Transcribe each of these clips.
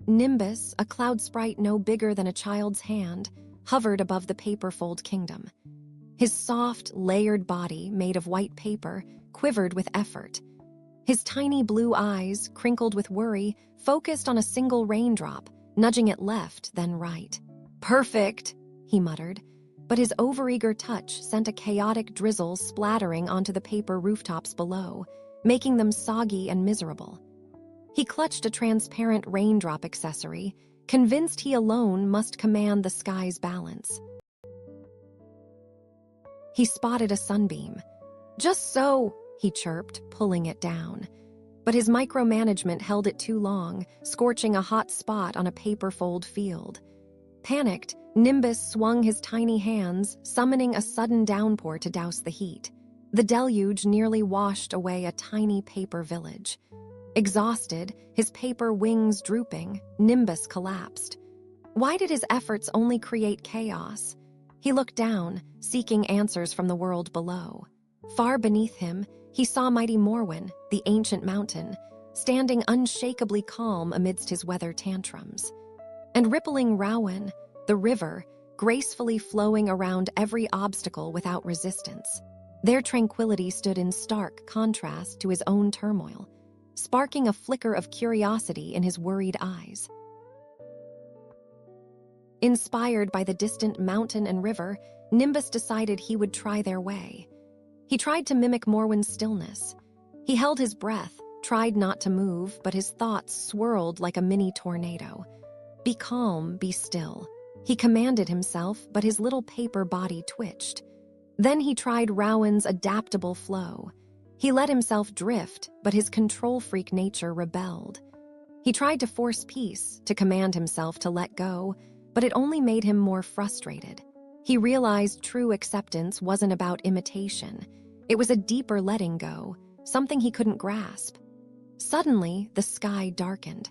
Nimbus, a cloud-sprite no bigger than a child's hand, hovered above the paperfold kingdom. His soft, layered body, made of white paper, quivered with effort. His tiny blue eyes, crinkled with worry, focused on a single raindrop, nudging it left, then right. "Perfect," he muttered, but his overeager touch sent a chaotic drizzle splattering onto the paper rooftops below, making them soggy and miserable. He clutched a transparent raindrop accessory, convinced he alone must command the sky's balance. He spotted a sunbeam. "Just so," he chirped, pulling it down. But his micromanagement held it too long, scorching a hot spot on a paper-fold field. Panicked, Nimbus swung his tiny hands, summoning a sudden downpour to douse the heat. The deluge nearly washed away a tiny paper village. Exhausted, his paper wings drooping, Nimbus collapsed. Why did his efforts only create chaos? He looked down, seeking answers from the world below. Far beneath him, he saw mighty Morwen, the ancient mountain, standing unshakably calm amidst his weather tantrums. And rippling Rowan, the river, gracefully flowing around every obstacle without resistance. Their tranquility stood in stark contrast to his own turmoil, sparking a flicker of curiosity in his worried eyes. Inspired by the distant mountain and river, Nimbus decided he would try their way. He tried to mimic Morwen's stillness. He held his breath, tried not to move, but his thoughts swirled like a mini tornado. "Be calm, be still," he commanded himself, but his little paper body twitched. Then he tried Rowan's adaptable flow. He let himself drift, but his control-freak nature rebelled. He tried to force peace, to command himself to let go, but it only made him more frustrated. He realized true acceptance wasn't about imitation. It was a deeper letting go, something he couldn't grasp. Suddenly, the sky darkened.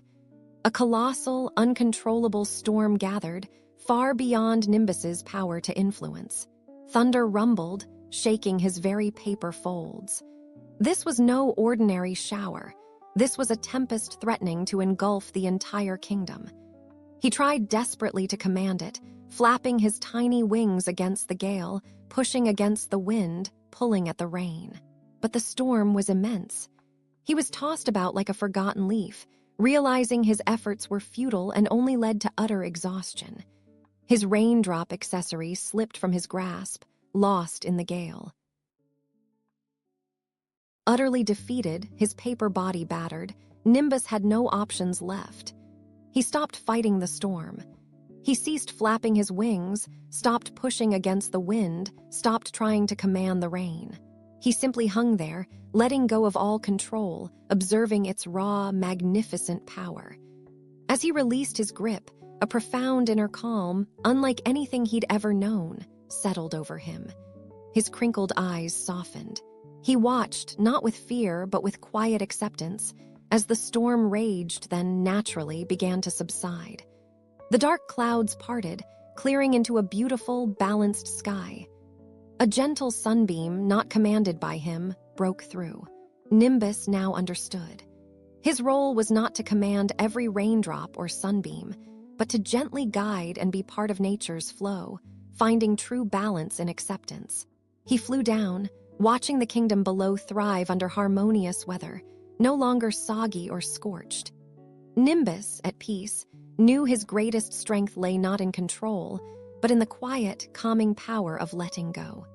A colossal, uncontrollable storm gathered, far beyond Nimbus's power to influence. Thunder rumbled, shaking his very paper folds. This was no ordinary shower. This was a tempest threatening to engulf the entire kingdom. He tried desperately to command it, flapping his tiny wings against the gale, pushing against the wind, pulling at the rain. But the storm was immense. He was tossed about like a forgotten leaf, realizing his efforts were futile and only led to utter exhaustion. His raindrop accessory slipped from his grasp, lost in the gale. Utterly defeated, his paper body battered, Nimbus had no options left. He stopped fighting the storm. He ceased flapping his wings, stopped pushing against the wind, stopped trying to command the rain. He simply hung there, letting go of all control, observing its raw, magnificent power. As he released his grip, a profound inner calm, unlike anything he'd ever known, settled over him. His crinkled eyes softened. He watched, not with fear, but with quiet acceptance, as the storm raged, then naturally began to subside. The dark clouds parted, clearing into a beautiful, balanced sky. A gentle sunbeam, not commanded by him, broke through. Nimbus now understood. His role was not to command every raindrop or sunbeam, but to gently guide and be part of nature's flow, finding true balance in acceptance. He flew down, watching the kingdom below thrive under harmonious weather, no longer soggy or scorched. Nimbus, at peace, knew his greatest strength lay not in control, but in the quiet, calming power of letting go.